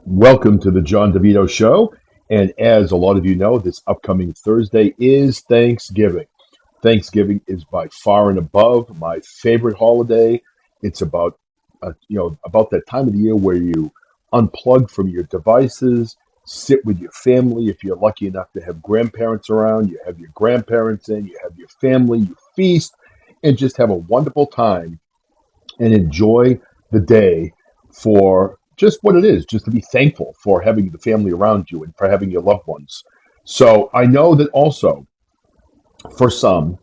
Welcome to the John DeVito Show. And as a lot of you know, this upcoming Thursday is Thanksgiving. Thanksgiving is by far and above my favorite holiday. It's about that time of the year where you unplug from your devices, sit with your family. If you're lucky enough to have grandparents around, you have your grandparents in, you have your family, you feast, and just have a wonderful time and enjoy the day for just what it is, just to be thankful for having the family around you and for having your loved ones. So I know that also for some,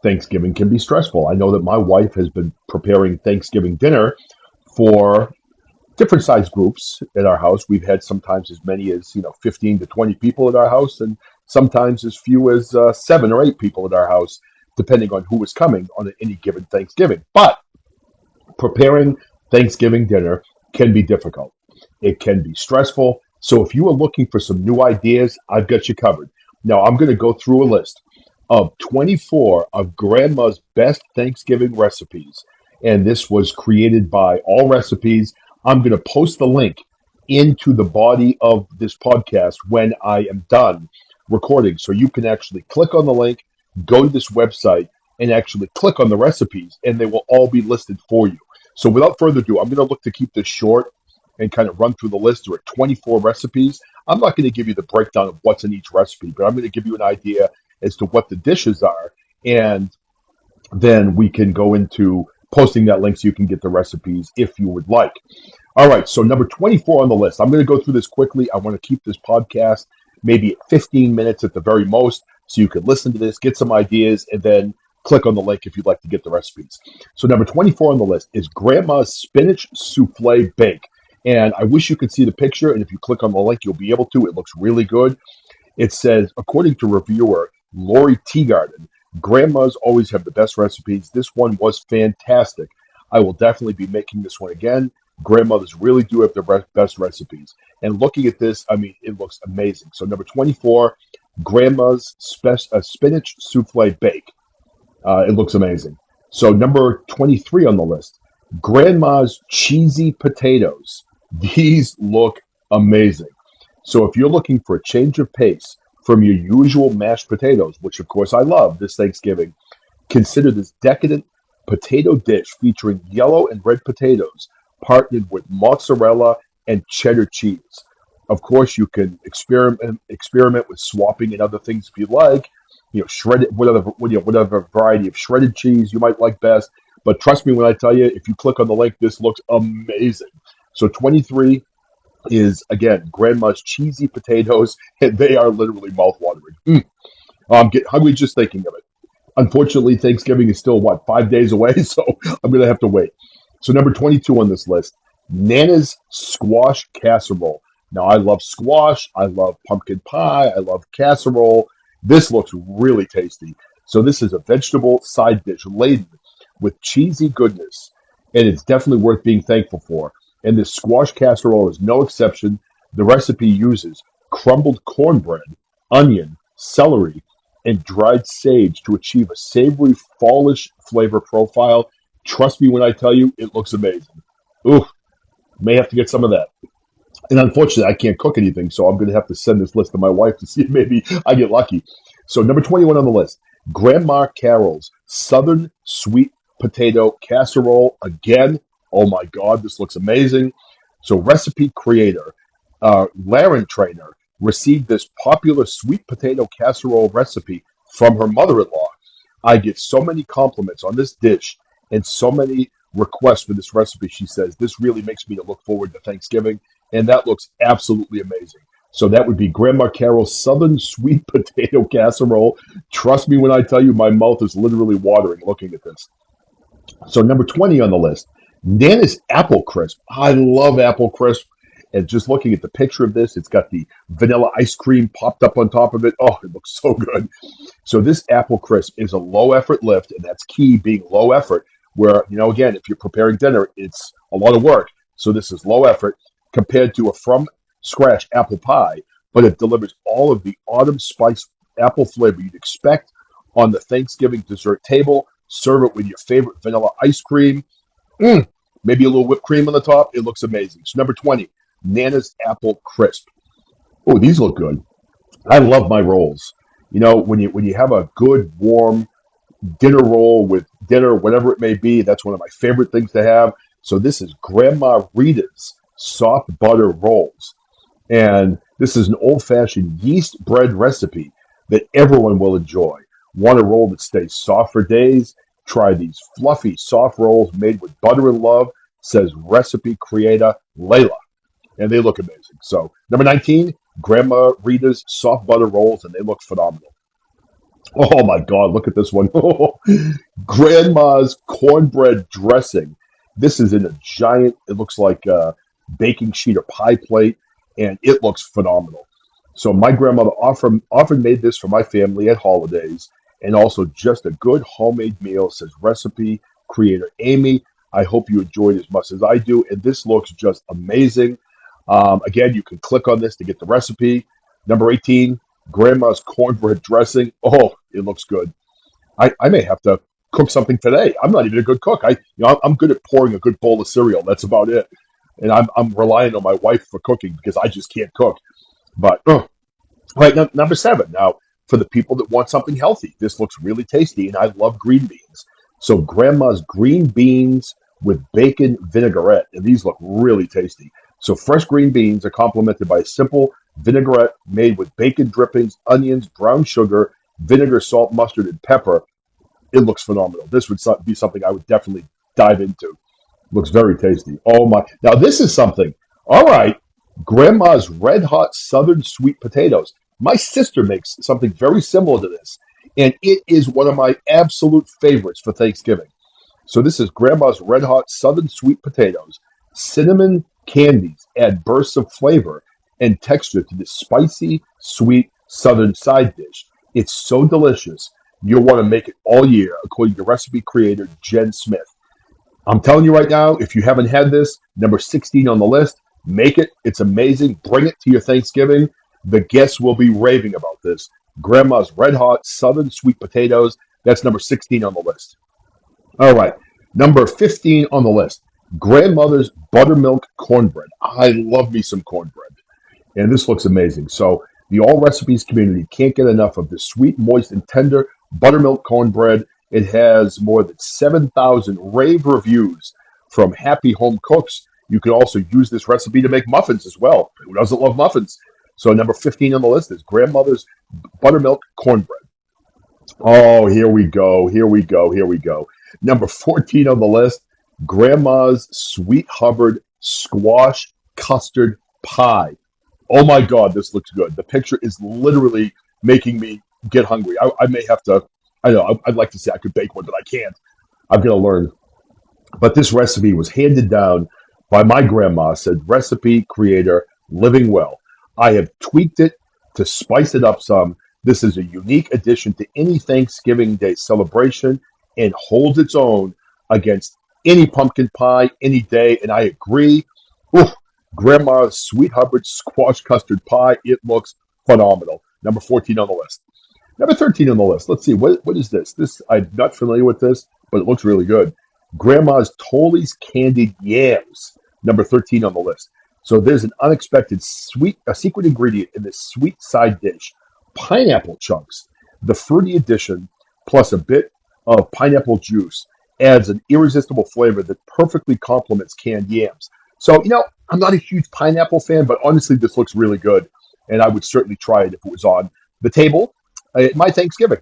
Thanksgiving can be stressful. I know that my wife has been preparing Thanksgiving dinner for different size groups at our house. We've had sometimes as many as 15 to 20 people at our house, and sometimes as few as 7 or 8 people at our house, depending on who is coming on any given Thanksgiving. But preparing Thanksgiving dinner can be difficult. It can be stressful. So if you are looking for some new ideas, I've got you covered. Now, I'm going to go through a list of 24 of Grandma's best Thanksgiving recipes. And this was created by All Recipes. I'm going to post the link into the body of this podcast when I am done recording. So you can actually click on the link, go to this website, and actually click on the recipes, and they will all be listed for you. So without further ado, I'm going to look to keep this short and kind of run through the list. There are 24 recipes. I'm not going to give you the breakdown of what's in each recipe, but I'm going to give you an idea as to what the dishes are, and then we can go into posting that link so you can get the recipes if you would like. All right, so number 24 on the list. I'm going to go through this quickly. I want to keep this podcast maybe 15 minutes at the very most so you can listen to this, get some ideas, and then click on the link if you'd like to get the recipes. So number 24 on the list is Grandma's Spinach Souffle Bake. And I wish you could see the picture, and if you click on the link, you'll be able to. It looks really good. It says, according to reviewer Lori Teagarden, Grandmas always have the best recipes. This one was fantastic. I will definitely be making this one again. Grandmothers really do have the best recipes. And looking at this, I mean, it looks amazing. So number 24, Grandma's Spinach Souffle Bake. It looks amazing. So number 23 on the list, Grandma's Cheesy Potatoes. These look amazing. So if you're looking for a change of pace from your usual mashed potatoes, which of course I love this Thanksgiving, consider this decadent potato dish featuring yellow and red potatoes partnered with mozzarella and cheddar cheese. Of course, you can experiment with swapping and other things if you like. Shredded whatever variety of shredded cheese you might like best. But trust me when I tell you, if you click on the link, this looks amazing. So 23 is again Grandma's cheesy potatoes, and they are literally mouth-watering. I'm getting hungry just thinking of it. Unfortunately, Thanksgiving is still, 5 days away, so I'm going to have to wait. So number 22 on this list, Nana's Squash Casserole. Now, I love squash. I love pumpkin pie. I love casserole. This looks really tasty. So this is a vegetable side dish laden with cheesy goodness, and it's definitely worth being thankful for. And this squash casserole is no exception. The recipe uses crumbled cornbread, onion, celery, and dried sage to achieve a savory, fallish flavor profile. Trust me when I tell you, it looks amazing. Ooh, may have to get some of that. And unfortunately, I can't cook anything, so I'm going to have to send this list to my wife to see if maybe I get lucky. So number 21 on the list, Grandma Carol's Southern Sweet Potato Casserole. Again, oh my God, this looks amazing. So recipe creator, Laren Trainer, received this popular sweet potato casserole recipe from her mother-in-law. I get so many compliments on this dish and so many requests for this recipe. She says, this really makes me look forward to Thanksgiving, and that looks absolutely amazing. So that would be Grandma Carol's Southern Sweet Potato Casserole. Trust me when I tell you, my mouth is literally watering looking at this. So number 20 on the list, Nana's Apple Crisp. I love Apple Crisp. And just looking at the picture of this, it's got the vanilla ice cream popped up on top of it. Oh, it looks so good. So this Apple Crisp is a low effort lift, and that's key, being low effort, where, again, if you're preparing dinner, it's a lot of work. So this is low effort compared to a from scratch apple pie, but it delivers all of the autumn spice apple flavor you'd expect on the Thanksgiving dessert table. Serve it with your favorite vanilla ice cream. Maybe a little whipped cream on the top. It looks amazing. So number 20, Nana's Apple Crisp. Oh, these look good. I love my rolls. You know, when you have a good warm dinner roll with dinner, whatever it may be, that's one of my favorite things to have. So this is Grandma Rita's soft butter rolls. And this is an old fashioned yeast bread recipe that everyone will enjoy. Want a roll that stays soft for days? Try these fluffy, soft rolls made with butter and love, says recipe creator Layla. And they look amazing. So, number 19, Grandma Rita's soft butter rolls, and they look phenomenal. Oh my God, look at this one. Grandma's cornbread dressing. This is in a giant, it looks like a baking sheet or pie plate, and it looks phenomenal. So my grandmother often made this for my family at holidays, and also just a good homemade meal, says recipe creator Amy. I hope you enjoyed as much as I do, and this looks just amazing. Again, you can click on this to get the recipe. Number 18, Grandma's cornbread dressing. Oh, it looks good. I may have to cook something today. I'm not even a good cook. I'm good at pouring a good bowl of cereal. That's about it. And I'm relying on my wife for cooking because I just can't cook. But right, number 7. Now, for the people that want something healthy, this looks really tasty, and I love green beans. So Grandma's green beans with bacon vinaigrette, and these look really tasty. So fresh green beans are complemented by a simple vinaigrette made with bacon drippings, onions, brown sugar, vinegar, salt, mustard, and pepper. It looks phenomenal. This would be something I would definitely dive into. Looks very tasty. Oh my! Now this is something. All right, Grandma's red hot Southern sweet potatoes. My sister makes something very similar to this, and it is one of my absolute favorites for Thanksgiving. So this is Grandma's red hot Southern sweet potatoes. Cinnamon candies add bursts of flavor and texture to this spicy, sweet Southern side dish. It's so delicious. You'll want to make it all year, according to recipe creator Jen Smith. I'm telling you right now, if you haven't had this, number 16 on the list, make it. It's amazing. Bring it to your Thanksgiving. The guests will be raving about this. Grandma's red hot Southern sweet potatoes. That's number 16 on the list. All right. Number 15 on the list, Grandmother's buttermilk cornbread. I love me some cornbread. And this looks amazing. So the All Recipes community can't get enough of this sweet, moist, and tender buttermilk cornbread. It has more than 7,000 rave reviews from happy home cooks. You can also use this recipe to make muffins as well. Who doesn't love muffins? So number 15 on the list is Grandmother's buttermilk cornbread. Oh, here we go. Here we go. Here we go. Number 14 on the list, Grandma's Sweet Hubbard squash custard pie. Oh my God, this looks good. The picture is literally making me get hungry. I may have to, I know, I'd like to say I could bake one, but I can't. I'm going to learn. But this recipe was handed down by my grandma, said recipe creator Living Well. I have tweaked it to spice it up some. This is a unique addition to any Thanksgiving Day celebration and holds its own against any pumpkin pie any day. And I agree. Oof, Grandma's Sweet Hubbard squash custard pie. It looks phenomenal. Number 14 on the list. Number 13 on the list. Let's see. What is this? This I'm not familiar with this, but it looks really good. Grandma's Tolly's candied yams. Number 13 on the list. So there's an unexpected a secret ingredient in this sweet side dish. Pineapple chunks. The fruity addition plus a bit of pineapple juice adds an irresistible flavor that perfectly complements canned yams. So, I'm not a huge pineapple fan, but honestly, this looks really good. And I would certainly try it if it was on the table at my Thanksgiving.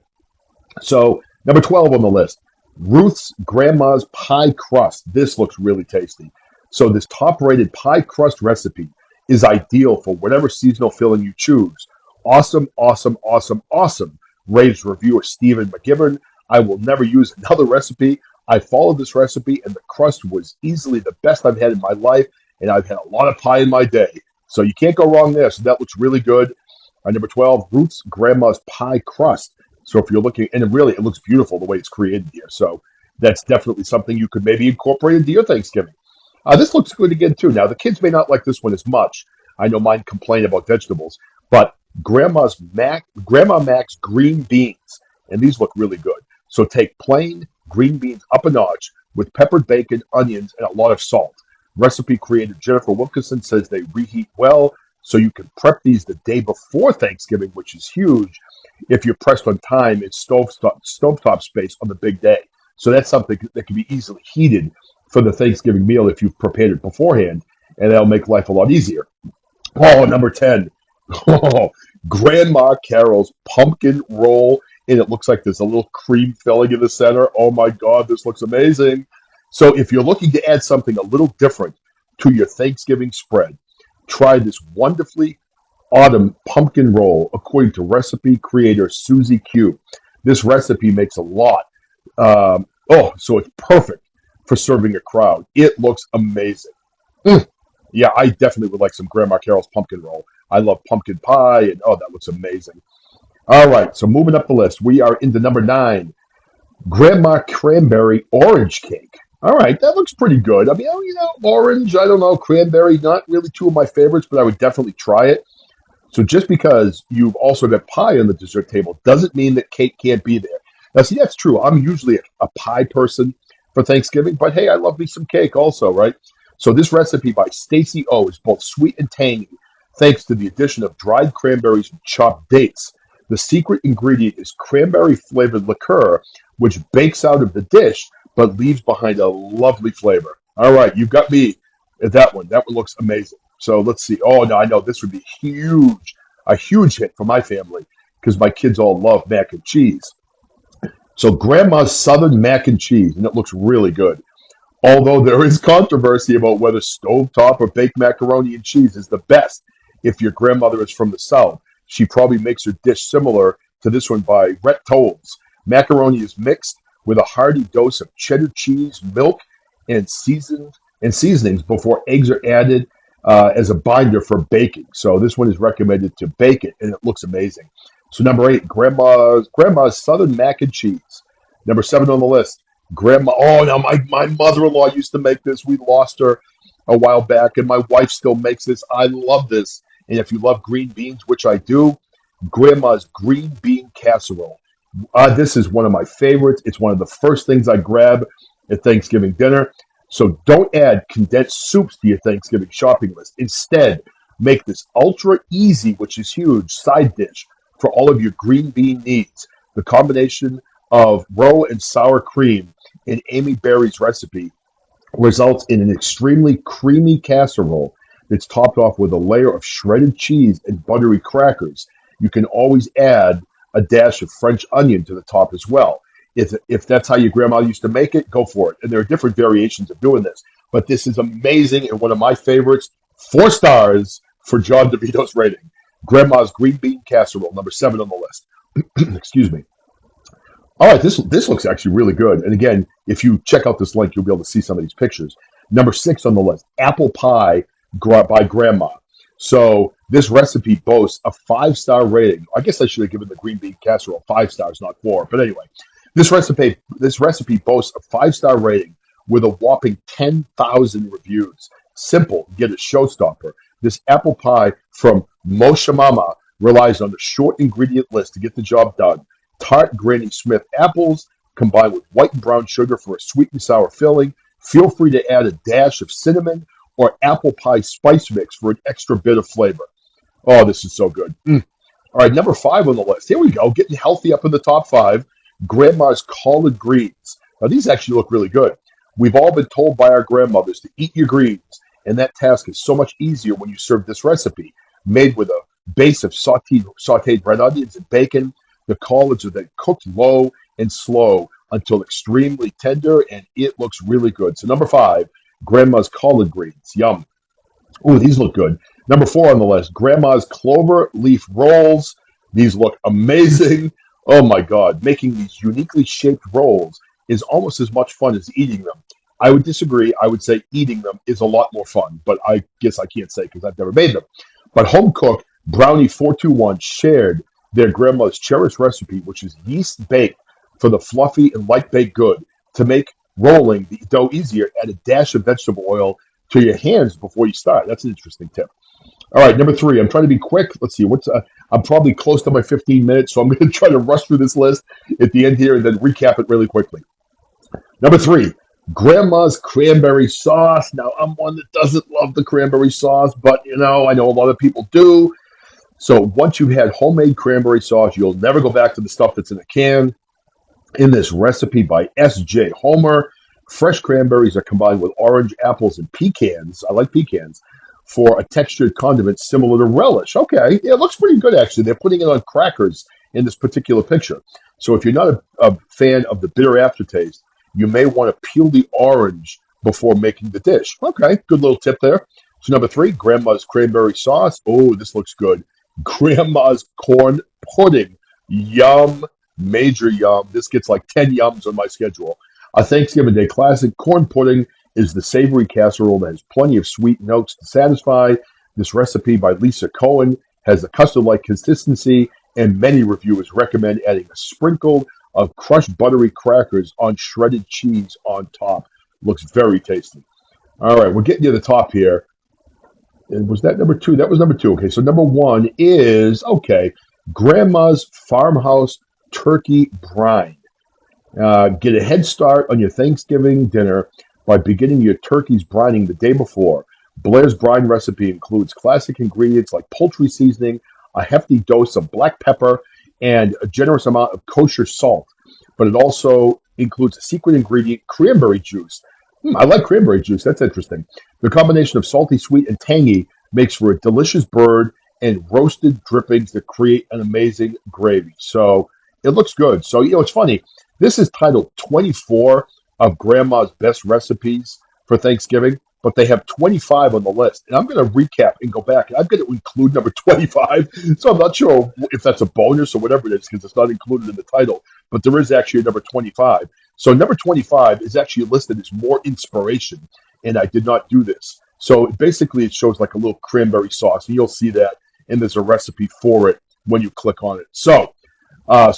So, number 12 on the list, Ruth's Grandma's Pie Crust. This looks really tasty. So, this top rated pie crust recipe is ideal for whatever seasonal filling you choose. Awesome, awesome, awesome, awesome, raves reviewer Stephen McGivern. I will never use another recipe. I followed this recipe, and the crust was easily the best I've had in my life, and I've had a lot of pie in my day. So you can't go wrong there. So that looks really good. Number 12, Ruth's Grandma's Pie Crust. So if you're looking, and really, it looks beautiful the way it's created here. So that's definitely something you could maybe incorporate into your Thanksgiving. This looks good again, too. Now, the kids may not like this one as much. I know mine complain about vegetables, but Grandma Mac's green beans, and these look really good. So take plain green beans up a notch with peppered bacon, onions, and a lot of salt. Recipe creator Jennifer Wilkinson says they reheat well, so you can prep these the day before Thanksgiving, which is huge if you're pressed on time in stovetop space on the big day. So that's something that can be easily heated for the Thanksgiving meal if you've prepared it beforehand, and that'll make life a lot easier. Oh, number 10. Oh, Grandma Carol's pumpkin roll. And it looks like there's a little cream filling in the center. Oh my God, this looks amazing. So if you're looking to add something a little different to your Thanksgiving spread, try this wonderfully autumn pumpkin roll according to recipe creator Susie Q. This recipe makes a lot. So it's perfect for serving a crowd. It looks amazing. Mm. Yeah, I definitely would like some Grandma Carol's pumpkin roll. I love pumpkin pie, and oh, that looks amazing. All right, so moving up the list, we are into number 9, Grandma Cranberry Orange Cake. All right, that looks pretty good. I mean, orange, I don't know, cranberry, not really two of my favorites, but I would definitely try it. So just because you've also got pie on the dessert table doesn't mean that cake can't be there. Now, see, that's true. I'm usually a pie person for Thanksgiving, but hey, I love me some cake also, right? So this recipe by Stacy O is both sweet and tangy, thanks to the addition of dried cranberries and chopped dates. The secret ingredient is cranberry-flavored liqueur, which bakes out of the dish but leaves behind a lovely flavor. All right, you've got me at that one. That one looks amazing. So let's see. Oh, no, I know this would be a huge hit for my family because my kids all love mac and cheese. So Grandma's Southern mac and cheese, and it looks really good. Although there is controversy about whether stovetop or baked macaroni and cheese is the best if your grandmother is from the South. She probably makes her dish similar to this one by Rhett Tolles. Macaroni is mixed with a hearty dose of cheddar cheese, milk, and seasonings before eggs are added as a binder for baking. So this one is recommended to bake it, and it looks amazing. So number 8, Grandma's Southern mac and cheese. Number 7 on the list, Grandma. Oh, now my mother-in-law used to make this. We lost her a while back, and my wife still makes this. I love this. And if you love green beans, which I do, Grandma's green bean casserole. This is one of my favorites. It's one of the first things I grab at Thanksgiving dinner. So don't add condensed soups to your Thanksgiving shopping list. Instead, make this ultra easy, which is huge, side dish for all of your green bean needs. The combination of roe and sour cream in Amy Berry's recipe results in an extremely creamy casserole that's topped off with a layer of shredded cheese and buttery crackers. You can always add a dash of French onion to the top as well. If that's how your grandma used to make it, go for it. And there are different variations of doing this. But this is amazing and one of my favorites. 4 stars for John DeVito's rating. Grandma's green bean casserole, number 7 on the list. Excuse me. All right, this looks actually really good. And again, if you check out this link, you'll be able to see some of these pictures. Number 6 on the list, apple pie by Grandma. So this recipe boasts a 5-star rating. I guess I should have given the green bean casserole 5 stars, not 4. But anyway, this recipe boasts a 5-star rating with a whopping 10,000 reviews. Simple, yet a showstopper. This apple pie from Moshe Mama relies on the short ingredient list to get the job done. Tart Granny Smith apples combined with white and brown sugar for a sweet and sour filling. Feel free to add a dash of cinnamon or apple pie spice mix for an extra bit of flavor. Oh, this is so good. All right, number 5 on the list. Here we go, getting healthy up in the top 5. Grandma's collard greens. Now, these actually look really good. We've all been told by our grandmothers to eat your greens, and that task is so much easier when you serve this recipe, made with a base of sauteed red onions and bacon. The collards are then cooked low and slow until extremely tender, and it looks really good. So number 5, Grandma's collard greens. Yum. Ooh, these look good. Number 4 on the list, Grandma's clover leaf rolls. These look amazing. Oh my God, making these uniquely shaped rolls is almost as much fun as eating them. I would disagree. I would say eating them is a lot more fun, but I guess I can't say because I've never made them. But home cook Brownie 421 shared their grandma's cherished recipe, which is yeast baked for the fluffy and light baked good. To make rolling the dough easier, add a dash of vegetable oil to your hands before you start. That's an interesting tip. All right, number 3. I'm trying to be quick. Let's see. I'm probably close to my 15 minutes, so I'm going to try to rush through this list at the end here and then recap it really quickly. Number 3, Grandma's cranberry sauce. Now, I'm one that doesn't love the cranberry sauce, but I know a lot of people do. So once you've had homemade cranberry sauce, you'll never go back to the stuff that's in a can. In this recipe by S.J. Homer, fresh cranberries are combined with orange, apples, and pecans. I like pecans for a textured condiment similar to relish. Okay, yeah, it looks pretty good actually. They're putting it on crackers in this particular picture. So if you're not a fan of the bitter aftertaste, you may want to peel the orange before making the dish. Okay, good little tip there. So number three, Grandma's cranberry sauce. Oh, this looks good. Grandma's corn pudding. Yum. Major yum. This gets like 10 yums on my schedule. A Thanksgiving Day classic, corn pudding is the savory casserole that has plenty of sweet notes to satisfy. This recipe by Lisa Cohen has a custard-like consistency, and many reviewers recommend adding a sprinkle of crushed buttery crackers on shredded cheese on top. Looks very tasty. All right, we're getting to the top here. And was that number two? That was number two. Okay, so number one is, Grandma's Farmhouse Turkey Brine. Get a head start on your Thanksgiving dinner by beginning your turkey's brining the day before. Blair's brine recipe includes classic ingredients like poultry seasoning, a hefty dose of black pepper, and a generous amount of kosher salt. But it also includes a secret ingredient, cranberry juice. I like cranberry juice. That's interesting. The combination of salty, sweet, and tangy makes for a delicious bird and roasted drippings that create an amazing gravy. So it looks good. So, it's funny. This is titled 24 of Grandma's Best Recipes for Thanksgiving, but they have 25 on the list. And I'm going to recap and go back. I'm going to include number 25. So I'm not sure if that's a bonus or whatever it is because it's not included in the title. But there is actually a number 25. So number 25 is actually listed as more inspiration. And I did not do this. So basically it shows like a little cranberry sauce. And you'll see that. And there's a recipe for it when you click on it. So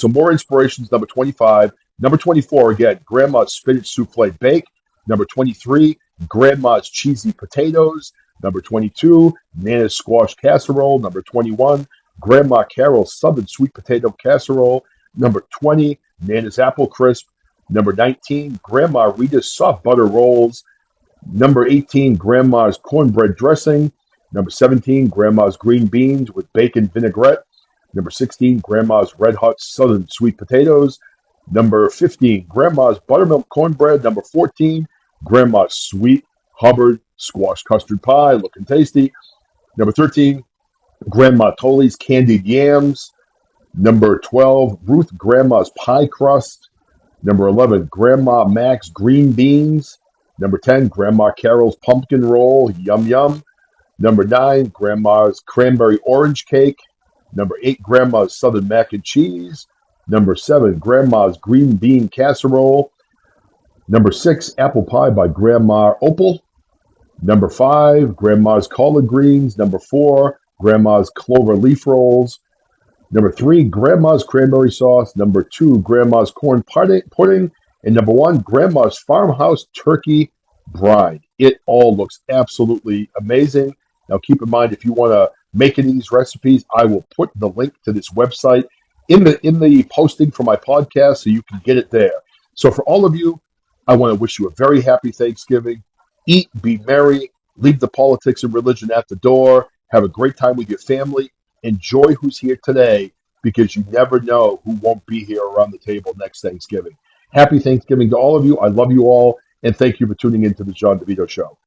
more inspirations, number 25. Number 24, again, Grandma's spinach souffle bake. Number 23, Grandma's cheesy potatoes. Number 22, Nana's squash casserole. Number 21, Grandma Carol's southern sweet potato casserole. Number 20, Nana's apple crisp. Number 19, Grandma Rita's soft butter rolls. Number 18, Grandma's cornbread dressing. Number 17, Grandma's green beans with bacon vinaigrette. Number 16, Grandma's Red Hot Southern Sweet Potatoes. Number 15, Grandma's Buttermilk Cornbread. Number 14, Grandma's Sweet Hubbard Squash Custard Pie, looking tasty. Number 13, Grandma Tolly's Candied Yams. Number 12, Ruth Grandma's Pie Crust. Number 11, Grandma Mac's Green Beans. Number 10, Grandma Carol's Pumpkin Roll, yum yum. Number 9, Grandma's Cranberry Orange Cake. Number 8, Grandma's Southern Mac and Cheese. Number 7, Grandma's Green Bean Casserole. Number 6, Apple Pie by Grandma Opal. Number 5, Grandma's Collard Greens. Number 4, Grandma's Clover Leaf Rolls. Number 3, Grandma's Cranberry Sauce. Number 2, Grandma's Corn Pudding. And number 1, Grandma's Farmhouse Turkey Brine. It all looks absolutely amazing. Now keep in mind, if you want to make any of these recipes, I will put the link to this website in the posting for my podcast so you can get it there. So for all of you, I want to wish you a very happy Thanksgiving. Eat, be merry, leave the politics and religion at the door, have a great time with your family, enjoy who's here today because you never know who won't be here around the table next Thanksgiving. Happy Thanksgiving to all of you. I love you all, and thank you for tuning in to the John DeVito Show.